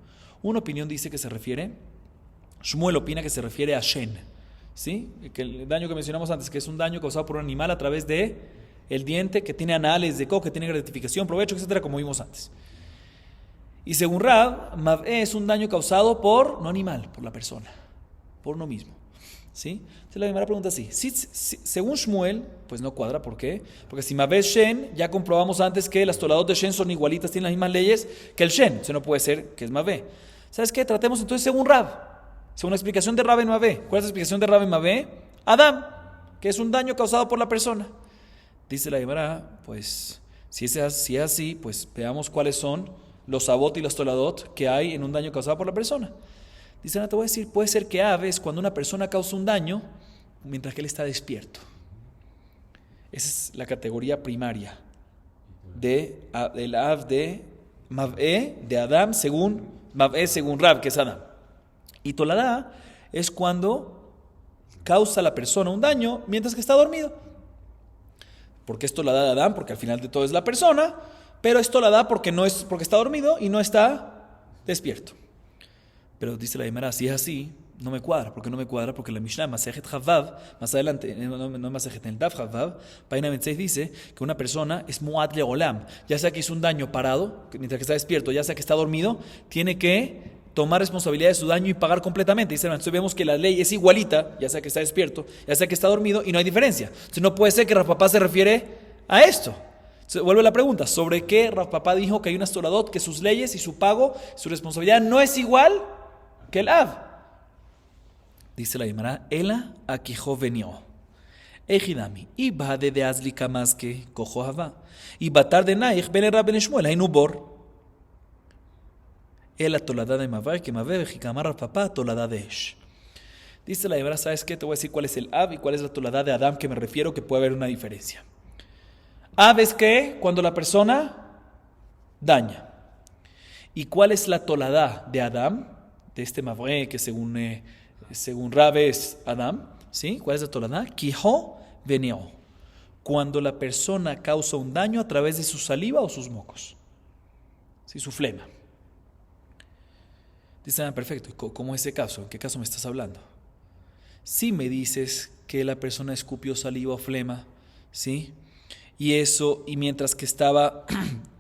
Una opinión dice que se refiere, Shmuel opina que se refiere a Shen. ¿Sí? Que el daño que mencionamos antes, que es un daño causado por un animal a través de el diente, que tiene anales de co, que tiene gratificación, provecho, etcétera, como vimos antes. Y según Rab, Mav'e es un daño causado por, no animal, por la persona, por uno mismo. ¿Sí? Entonces la primera pregunta es así. Según Shmuel, pues no cuadra. ¿Por qué? Porque si Mav'e es Shen, ya comprobamos antes que las toladot de Shen son igualitas, tienen las mismas leyes que el Shen. Eso no puede ser que es Mav'e. ¿Sabes qué? Tratemos entonces según Rab. Según la explicación de Rab en Mav'e. ¿Cuál es la explicación de Rab en Mav'e? Adam, que es un daño causado por la persona. Dice la Gemara, pues si es así, pues veamos cuáles son los abot y los toladot que hay en un daño causado por la persona. Dice, te voy a decir, puede ser que Av es cuando una persona causa un daño mientras que él está despierto. Esa es la categoría primaria del Av de Mav'e, de Adam, según Mav'e, según Rab, que es Adam. Y Toladá es cuando causa a la persona un daño mientras que está dormido. ¿Por qué es Toladá de Adam? Porque al final de todo es la persona, pero esto la da porque está dormido y no está despierto. Pero dice la Gemara, si es así, no me cuadra. ¿Por qué no me cuadra? Porque la Mishnah, Masejet Chavav, más adelante, no Masejet, en el Daf Chavav, página 26 dice que una persona es Muad Leolam, ya sea que hizo un daño parado, mientras que está despierto, ya sea que está dormido, tiene que tomar responsabilidad de su daño y pagar completamente. Dice, entonces vemos que la ley es igualita, ya sea que está despierto, ya sea que está dormido, y no hay diferencia. Entonces no puede ser que Rav Papá se refiere a esto. Se vuelve la pregunta, ¿sobre qué Rav Papá dijo que hay unas toladot, que sus leyes y su pago, su responsabilidad no es igual que el Av? Dice la Gemara, Ela Akijó venió. Ejidami, y bade de Azlika más que cojo Havá. Y batar de Naich, ben Rab ben Shmuel, hay nubor. Ela tolada de Mavai, que Mavai, Jikamar Rav Papá, tolada de Esh. Dice la Gemara, ¿sabes qué? Te voy a decir cuál es el Av y cuál es la tolada de Adam, que me refiero que puede haber una diferencia. Av es que cuando la persona daña. ¿Y cuál es la tolada de Adam? De este Mavre, que según Rab es Adam. ¿Sí? ¿Cuál es la tolada? Kijó veneo. Cuando la persona causa un daño a través de su saliva o sus mocos. ¿Sí? Su flema. Dice, perfecto. ¿Cómo es ese caso? ¿En qué caso me estás hablando? Si me dices que la persona escupió saliva o flema, ¿sí? Y mientras que estaba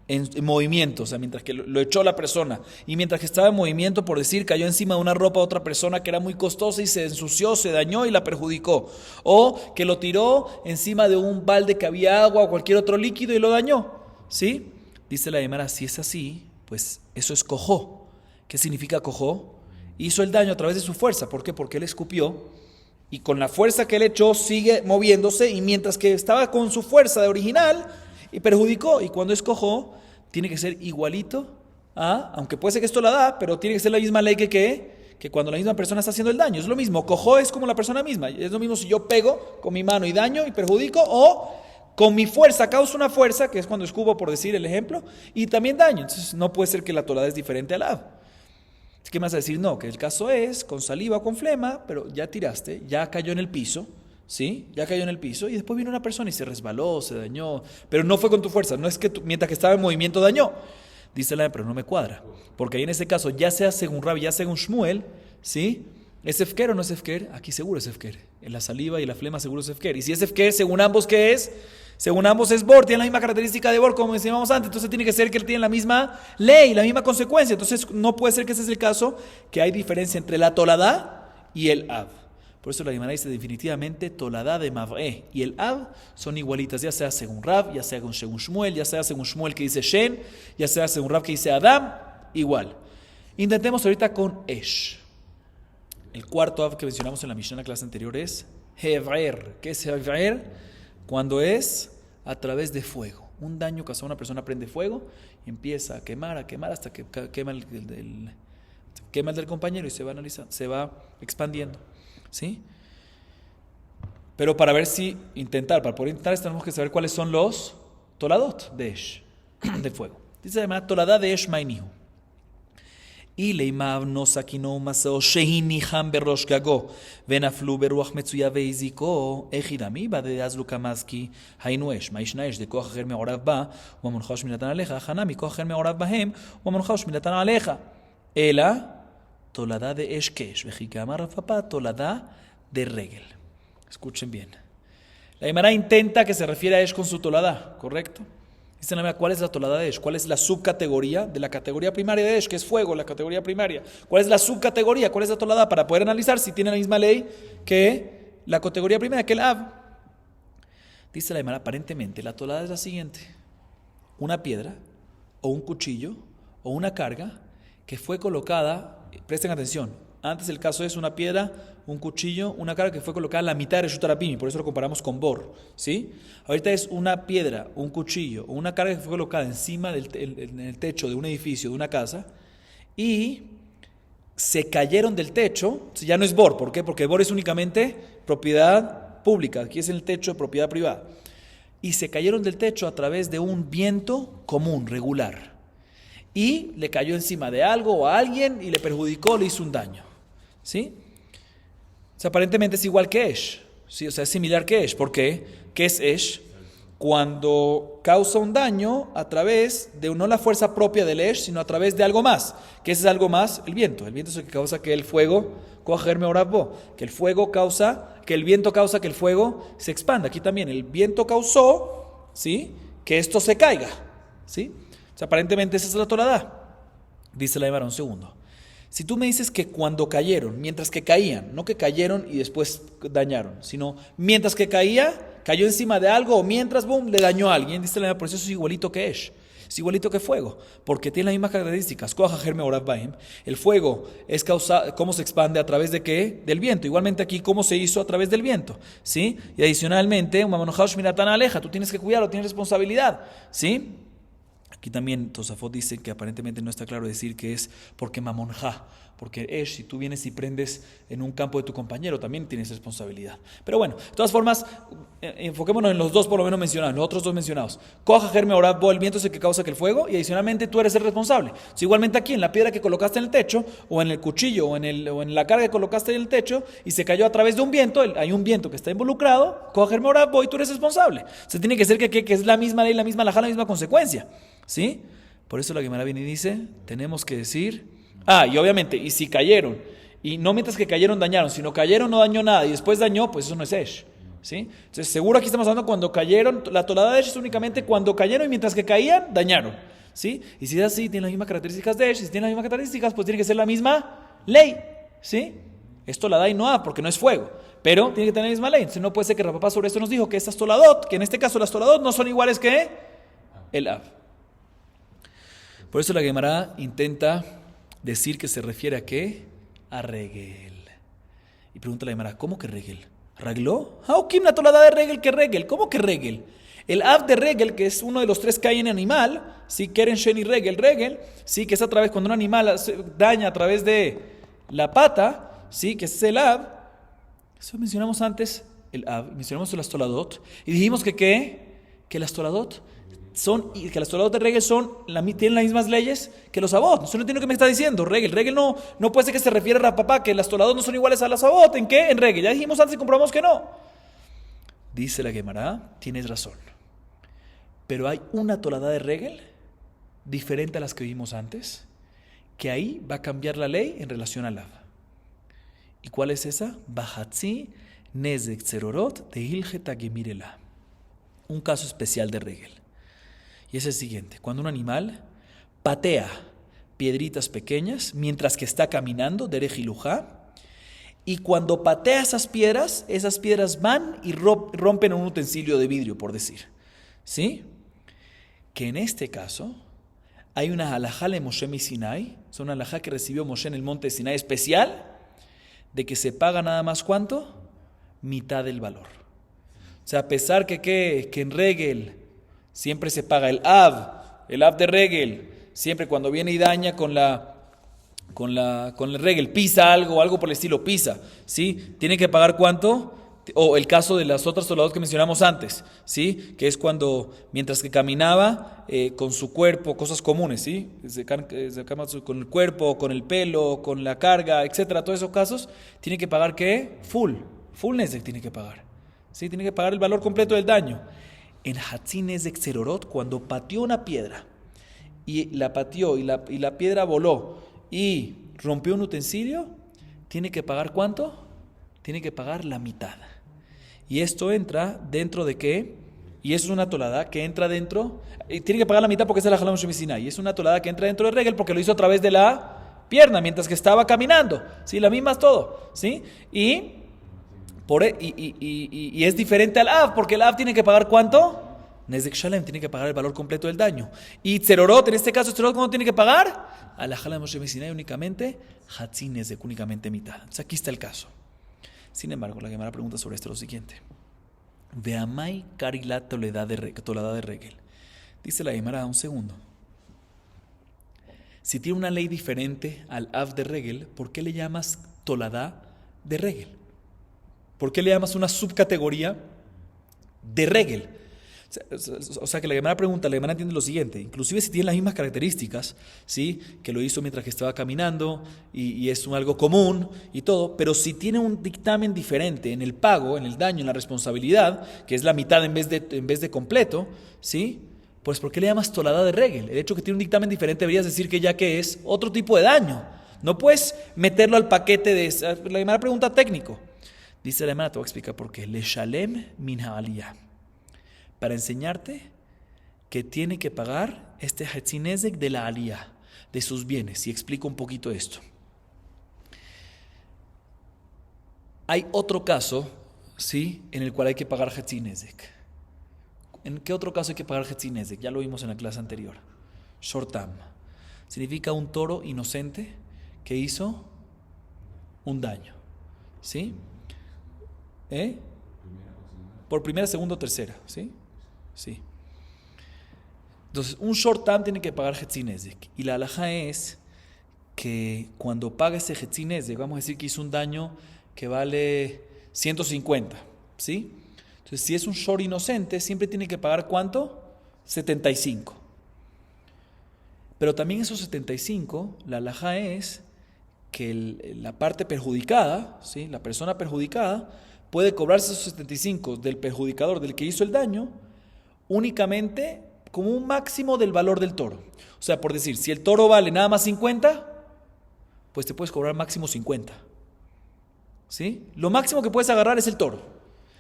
en movimiento, o sea, mientras que lo echó la persona, y mientras que estaba en movimiento, por decir, cayó encima de una ropa de otra persona que era muy costosa y se ensució, se dañó y la perjudicó. O que lo tiró encima de un balde que había agua o cualquier otro líquido y lo dañó, ¿sí? Dice la Gemara, si es así, pues eso es cojó. ¿Qué significa cojó? Hizo el daño a través de su fuerza. ¿Por qué? Porque él escupió. Y con la fuerza que él echó sigue moviéndose, y mientras que estaba con su fuerza de original y perjudicó. Y cuando escojó, tiene que ser igualito aunque puede ser que esto la da, pero tiene que ser la misma ley que cuando la misma persona está haciendo el daño. Es lo mismo, cojó es como la persona misma. Es lo mismo si yo pego con mi mano y daño y perjudico, o con mi fuerza causo una fuerza, que es cuando escupo, por decir el ejemplo, y también daño. Entonces no puede ser que la tolada es diferente al lado. ¿Qué me vas a decir? No, que el caso es con saliva o con flema, pero ya tiraste, ya cayó en el piso, ¿sí? Ya cayó en el piso, y después vino una persona y se resbaló, se dañó, pero no fue con tu fuerza, no es que mientras que estaba en movimiento dañó. Dice la pero no me cuadra. Porque ahí en ese caso, ya sea según Rabbi, ya según Shmuel, ¿sí? ¿Es efker o no es efker? Aquí seguro es efker. En la saliva y la flema seguro es efker. Y si es efker, según ambos, ¿qué es? Según ambos es bor, tiene la misma característica de bor, como decíamos antes. Entonces tiene que ser que él tiene la misma ley, la misma consecuencia. Entonces no puede ser que ese es el caso, que hay diferencia entre la toladá y el av. Por eso la Gemara dice definitivamente toladá de mav'e y el av son igualitas, ya sea según Rab, ya sea según Shmuel, ya sea según Shmuel que dice Shen, ya sea según Rab que dice Adam, igual. Intentemos ahorita con Esh. El cuarto av que mencionamos en la Mishnah en la clase anterior es Hever. ¿Qué es Hever? Cuando es a través de fuego. Un daño causado, una persona prende fuego y empieza a quemar hasta que quema el del compañero y se va expandiendo. ¿Sí? Pero para poder intentar, tenemos que saber cuáles son los toladot de Esh, de fuego. Dice además, toladá de Esh mainihu. Y leimav no sakino maseo shehini ham berosh gago venaflu beruach metzuya veiziko echidami bade azlu kamaski hainu Esh maishna Esh de koach acher me'orav ba u'amonchash minatan aleja hanami koach acher me'orav bahem u'amonchash minatan aleja ela toladá de Esh kesh vejikama rafapa toladá de regel. Escuchen bien. La Gemara intenta que se refiere a Esh con su toladá, ¿correcto? Dice la Gemara, ¿cuál es la toladá de Esh? ¿Cuál es la subcategoría de la categoría primaria de Esh, que es fuego, la categoría primaria? ¿Cuál es la subcategoría? ¿Cuál es la toladá? Para poder analizar si tiene la misma ley que la categoría primaria, que el av. Dice la Gemara, aparentemente la toladá es la siguiente: una piedra, o un cuchillo, o una carga que fue colocada, presten atención, antes el caso es una piedra, un cuchillo, una carga que fue colocada en la mitad de Reshut Harapim, por eso lo comparamos con bor, ¿sí? Ahorita es una piedra, un cuchillo o una carga que fue colocada encima en el techo de un edificio, de una casa, y se cayeron del techo. Ya no es bor, ¿por qué? Porque bor es únicamente propiedad pública, aquí es el techo de propiedad privada, y se cayeron del techo a través de un viento común, regular, y le cayó encima de algo o a alguien y le perjudicó, le hizo un daño, ¿sí? O sea, aparentemente es igual que Esh, ¿sí? O sea, es similar que Esh. ¿Por qué? ¿Qué es Esh? Cuando causa un daño a través de no la fuerza propia del Esh, sino a través de algo más. ¿Qué es algo más? El viento. El viento es el que causa que el fuego, que el fuego causa, que el viento causa que el fuego se expanda. Aquí también el viento causó, ¿sí?, que esto se caiga, ¿sí? O sea, aparentemente esa es la toladá. Dice la Gemara, un segundo. Si tú me dices que cuando cayeron, mientras que caían, no que cayeron y después dañaron, sino mientras que caía, cayó encima de algo o mientras, boom, le dañó a alguien, dice la Gemara, por eso es igualito que Esh, es igualito que fuego, porque tiene las mismas características. El fuego es cómo se expande a través de qué? Del viento. Igualmente aquí, cómo se hizo a través del viento, ¿sí? Y adicionalmente, tú tienes que cuidarlo, tienes responsabilidad, ¿sí? Aquí también Tosafot dice que aparentemente no está claro decir que es porque mamonja, porque Esh, si tú vienes y prendes en un campo de tu compañero, también tienes responsabilidad. Pero bueno, de todas formas, enfoquémonos en los dos por lo menos mencionados, los otros dos mencionados. Koja germe orabo, el viento es el que causa que el fuego, y adicionalmente tú eres el responsable. Si igualmente aquí, en la piedra que colocaste en el techo, o en el cuchillo, o en la carga que colocaste en el techo, y se cayó a través de un viento, hay un viento que está involucrado, koja germe orabo, y tú eres responsable. O sea, tiene que ser que es la misma ley, la misma halajá, la misma consecuencia, ¿sí? Por eso la Gemara viene y dice, tenemos que decir, y obviamente, y si cayeron, y no mientras que cayeron dañaron, sino cayeron no dañó nada, y después dañó, pues eso no es Esh, ¿sí? Entonces seguro aquí estamos hablando cuando cayeron, la toladá de Esh es únicamente cuando cayeron y mientras que caían, dañaron, ¿sí? Y si es así, tiene las mismas características de Esh, y si tiene las mismas características, pues tiene que ser la misma ley, ¿sí? Es toladá y no porque no es fuego, pero tiene que tener la misma ley. Entonces no puede ser que Rapapá sobre esto nos dijo que estas toladot, que en este caso las toladot no son iguales que el av. Por eso la Gemara intenta decir que se refiere a qué? A regel. Y pregunta la Gemara, ¿cómo que regel? ¿Ragló? ¿Kim la tolada de regel que regel? ¿Cómo que regel? El av de regel, que es uno de los tres que hay en animal, sí, keren, shen y regel, sí, que es a través, cuando un animal daña a través de la pata, sí, que es el av. Eso mencionamos antes, el av, mencionamos las toladot, y dijimos que las toladot que las toladot de regel tienen las mismas leyes que los avot. No entiendo lo que me está diciendo. Regel no puede ser que se refiere a Rapapá, que las toladot no son iguales a las avot. ¿En qué? En regel. Ya dijimos antes y comprobamos que no. Dice la Gemara, tienes razón. Pero hay una toladá de regel diferente a las que vimos antes, que ahí va a cambiar la ley en relación al Av. ¿Y cuál es esa? Bahatzi nezek tzerorot de ilgeta gemirela. Un caso especial de regel. Y es el siguiente. Cuando un animal patea piedritas pequeñas mientras que está caminando, derech ilujá, y cuando patea esas piedras van y rompen un utensilio de vidrio, por decir. ¿Sí? Que en este caso hay una halajá de Moshe mi Sinai, es una halajá que recibió Moshe en el monte Sinai especial, de que se paga nada más ¿cuánto? Mitad del valor. O sea, a pesar que en regel siempre se paga el Av de regel, siempre cuando viene y daña con el regel, pisa algo por el estilo, pisa, ¿sí? Tiene que pagar ¿cuánto? O el caso de las otras soldados que mencionamos antes, ¿sí? Que es cuando, mientras que caminaba con su cuerpo, cosas comunes, ¿sí? Con el cuerpo, con el pelo, con la carga, etcétera, todos esos casos, tiene que pagar ¿qué? Full nezek tiene que pagar, ¿sí? Tiene que pagar el valor completo del daño. En Hatzi nezek tzerorot, cuando pateó una piedra, y la pateó, y la piedra voló, y rompió un utensilio, tiene que pagar ¿cuánto? Tiene que pagar la mitad. Y esto entra dentro de ¿qué? Y eso es una tolada que entra dentro, tiene que pagar la mitad porque es la halajá de Moshe mi Sinai, y es una tolada que entra dentro del regel porque lo hizo a través de la pierna mientras que estaba caminando, ¿sí? La misma es todo, ¿sí? Y es diferente al Av, porque el Av tiene que pagar ¿cuánto? Nezek Shalem, tiene que pagar el valor completo del daño. Y Tzerorot, en este caso, ¿Tzerorot cuándo tiene que pagar? A la Halajá de Moshe mi Sinai únicamente, Hatzi Nezek, únicamente mitad. Entonces aquí está el caso. Sin embargo, la Gemara pregunta sobre esto lo siguiente. Veamai Karilat Tolada de Regel. Dice la Gemara, un segundo. Si tiene una ley diferente al Av de Regel, ¿por qué le llamas Tolada de Regel? ¿Por qué le llamas una subcategoría de Regel? O sea que la Gemara pregunta, la Gemara entiende lo siguiente, inclusive si tiene las mismas características, ¿sí? Que lo hizo mientras que estaba caminando y es algo común y todo, pero si tiene un dictamen diferente en el pago, en el daño, en la responsabilidad, que es la mitad en vez de completo, ¿sí? Pues ¿por qué le llamas tolada de regel? El hecho que tiene un dictamen diferente deberías decir que ya que es otro tipo de daño, no puedes meterlo al paquete de... La Gemara pregunta técnico, dice la Gemara, te voy a explicar por qué, le shalem min ha'aliyah, para enseñarte que tiene que pagar este Hatzi Nezek de la aliyah, de sus bienes. Y explico un poquito esto. Hay otro caso, ¿sí?, en el cual hay que pagar Hatzi Nezek. ¿En qué otro caso hay que pagar Hatzi Nezek? Ya lo vimos en la clase anterior. Shortam. Significa un toro inocente que hizo un daño. ¿Sí? Por primera, segunda o tercera. ¿Sí? Sí. Entonces, un short tam tiene que pagar Hatzi Nezek. Y la halajá es que cuando paga ese Hatzi Nezek, vamos a decir que hizo un daño que vale 150, ¿sí? Entonces, si es un short inocente, siempre tiene que pagar ¿cuánto? 75. Pero también esos 75, la halajá es que la parte perjudicada, ¿sí?, la persona perjudicada, puede cobrarse esos 75 del perjudicador, del que hizo el daño, únicamente como un máximo del valor del toro. O sea, por decir, si el toro vale nada más 50, pues te puedes cobrar máximo 50. ¿Sí? Lo máximo que puedes agarrar es el toro.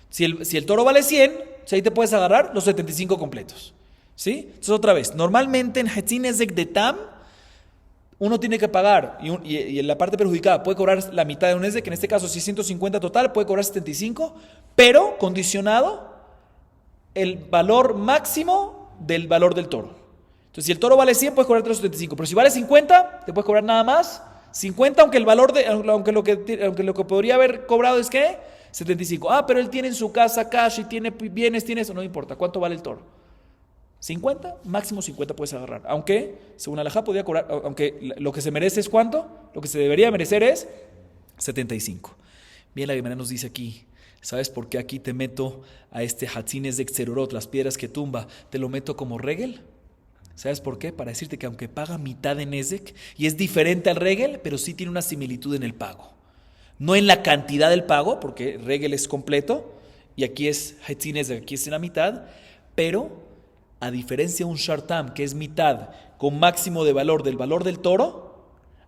Si el toro vale 100, pues ahí te puedes agarrar los 75 completos. ¿Sí? Entonces, otra vez, normalmente en Hatzi Nezek de Tam, uno tiene que pagar, y en la parte perjudicada puede cobrar la mitad de un Nezek, que en este caso si es 150 total, puede cobrar 75, pero condicionado el valor máximo del valor del toro. Entonces, si el toro vale 100, puedes cobrar 375, pero si vale 50, te puedes cobrar nada más 50, aunque el valor aunque lo que podría haber cobrado es ¿qué? 75. Ah, pero él tiene en su casa cash y tiene bienes, tiene eso, no importa. ¿Cuánto vale el toro? 50, máximo 50 puedes agarrar. Aunque, según Halajá, podía cobrar, aunque lo que se merece es ¿cuánto? Lo que se debería merecer es 75. Bien, la Gemara nos dice aquí, ¿sabes por qué aquí te meto a este Hatzi Nezek Tzerorot, las piedras que tumba, te lo meto como regel? ¿Sabes por qué? Para decirte que aunque paga mitad de Nezek, y es diferente al regel, pero sí tiene una similitud en el pago. No en la cantidad del pago, porque regel es completo, y aquí es Hatzi Nezek, aquí es en la mitad, pero A diferencia de un shartam, que es mitad con máximo de valor del valor del toro,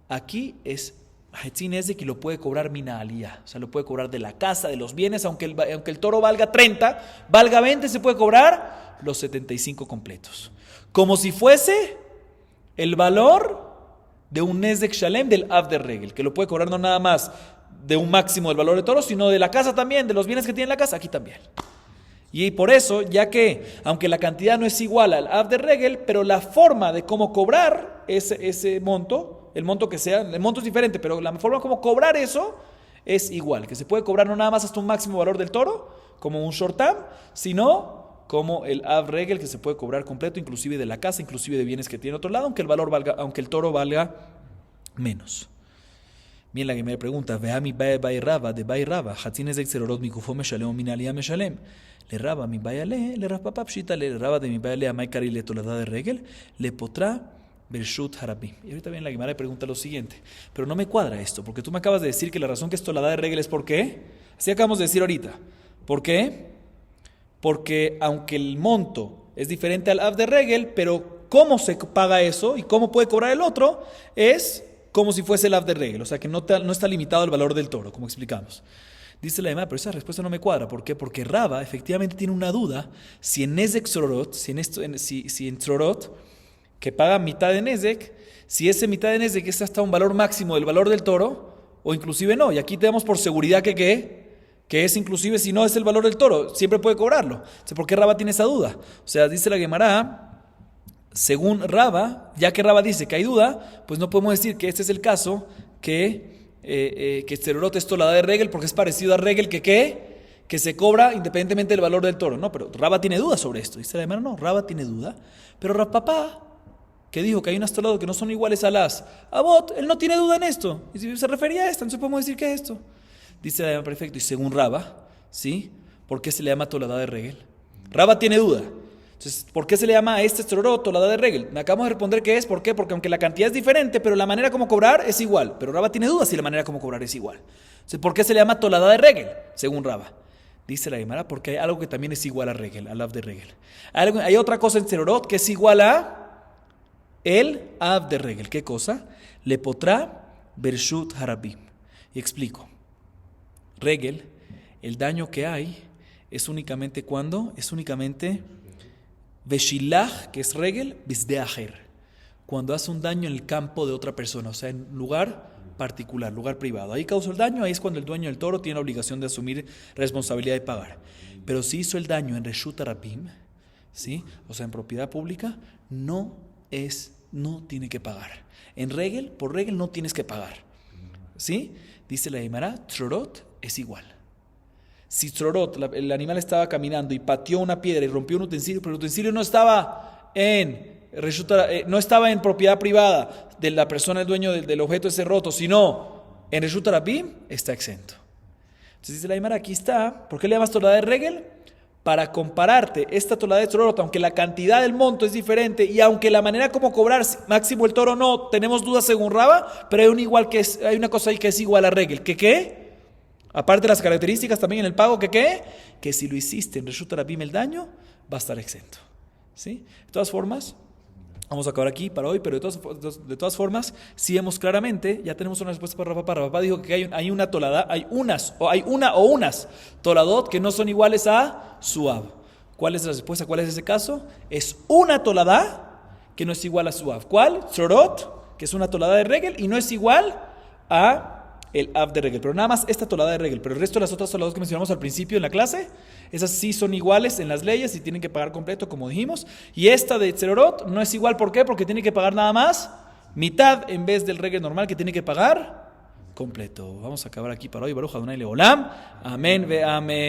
aquí es Hetzin Nezek y lo puede cobrar mina aliyah. O sea, lo puede cobrar de la casa, de los bienes, aunque el toro valga 30, valga 20, se puede cobrar los 75 completos. Como si fuese el valor de un Nezek Shalem del Av de Regel, que lo puede cobrar no nada más de un máximo del valor de toro, sino de la casa también, de los bienes que tiene la casa, aquí también. Y por eso, ya que, aunque la cantidad no es igual al Av de Regel, pero la forma de cómo cobrar ese monto, el monto que sea, el monto es diferente, pero la forma como cobrar eso es igual, que se puede cobrar no nada más hasta un máximo valor del toro, como un shortam, sino como el Av Regel, que se puede cobrar completo, inclusive de la casa, inclusive de bienes que tiene otro lado, aunque el toro valga menos. Bien, la que me pregunta, Veami Bai Raba, de Bai Raba, Hatzines de Xerorot, mi kufo meshalem o minalia meshalem. Le Raba mi Bayale, le Rapa Pshita, le Raba de mi Bayale a Maikari le Tolada de Regel, le Potra Bershut Harabim. Y ahorita bien la Guimara pregunta lo siguiente, pero no me cuadra esto, porque tú me acabas de decir que la razón que es Tolada de Regel es ¿por qué? Así acabamos de decir ahorita. ¿Por qué? Porque aunque el monto es diferente al Av de Regel, pero cómo se paga eso y cómo puede cobrar el otro es como si fuese el Av de Regel, o sea que no está limitado el valor del toro, como explicamos. Dice la demás, pero esa respuesta no me cuadra. ¿Por qué? Porque Raba efectivamente tiene una duda si en Nezek Tzorot, si en Tzorot, que paga mitad de Nezek, si ese mitad de Nezek es hasta un valor máximo del valor del toro, o inclusive no. Y aquí tenemos por seguridad que es inclusive si no es el valor del toro, siempre puede cobrarlo. ¿Por qué Raba tiene esa duda? O sea, dice la Gemara, según Raba, ya que Raba dice que hay duda, pues no podemos decir que este es el caso que Tzerorot es Tolada de Regel porque es parecido a Regel que se cobra independientemente del valor del toro. No, pero Raba tiene duda sobre esto. Dice la hermana, no, Raba tiene duda. Pero Rapapá, que dijo que hay unas tolados que no son iguales a las Abot, él no tiene duda en esto. Y si se refería a esta, entonces podemos decir que es esto. Dice la hermana, perfecto. Y según Raba, ¿sí? ¿Por qué se le llama Tolada de Regel? Raba tiene duda. Entonces, ¿por qué se le llama a este Tzorot Tolada de Regel? Me acabamos de responder que es, ¿por qué? Porque aunque la cantidad es diferente, pero la manera como cobrar es igual. Pero Raba tiene dudas si la manera como cobrar es igual. Entonces, ¿por qué se le llama Tolada de Regel? Según Raba. Dice la Gemara, porque hay algo que también es igual a Regel, al Av de Regel. Hay otra cosa en Tzorot que es igual a el Av de Regel. ¿Qué cosa? Le potra Bershut Harabim. Y explico. Regel, el daño que hay es únicamente cuando, es únicamente Veshilach, que es Regel, Bisdeajer, cuando hace un daño en el campo de otra persona, o sea, en lugar particular, lugar privado. Ahí causó el daño, ahí es cuando el dueño del toro tiene la obligación de asumir responsabilidad de pagar. Pero si hizo el daño en Reshut Harabim, ¿sí? O sea, en propiedad pública, no tiene que pagar. En Regel, por Regel no tienes que pagar. ¿Sí? Dice la Gemara, Tzorot es igual. Si Tzorot, el animal estaba caminando y pateó una piedra y rompió un utensilio, pero el utensilio no estaba no estaba en propiedad privada de la persona, el dueño del objeto ese roto, sino en Reshut Harabim, está exento. Entonces dice la Gemara, aquí está. ¿Por qué le llamas Tolada de Regel? Para compararte esta Tolada de Tzorot, aunque la cantidad del monto es diferente y aunque la manera como cobrar máximo el toro no, tenemos dudas según Raba, pero hay una cosa ahí que es igual a Regel. ¿Qué? Aparte de las características también en el pago, que si lo hiciste en Reshut Harabim el daño, va a estar exento. ¿Sí? De todas formas, vamos a acabar aquí para hoy, pero de todas formas, sí vemos claramente, ya tenemos una respuesta para Rapapá. Rapapá dijo que hay una tolada, hay una o unas toladot que no son iguales a Suab. ¿Cuál es la respuesta? ¿Cuál es ese caso? Es una tolada que no es igual a Suab. ¿Cuál? Tzorot, que es una tolada de Regel y no es igual a el Av de Regel, pero nada más esta tolada de Regel, pero el resto de las otras toladas que mencionamos al principio en la clase, esas sí son iguales en las leyes y tienen que pagar completo, como dijimos, y esta de Tzorot no es igual, ¿por qué? Porque tiene que pagar nada más mitad en vez del Regel normal que tiene que pagar completo. Vamos a acabar aquí para hoy. Baruch Adonai Leolam. Amén ve amén.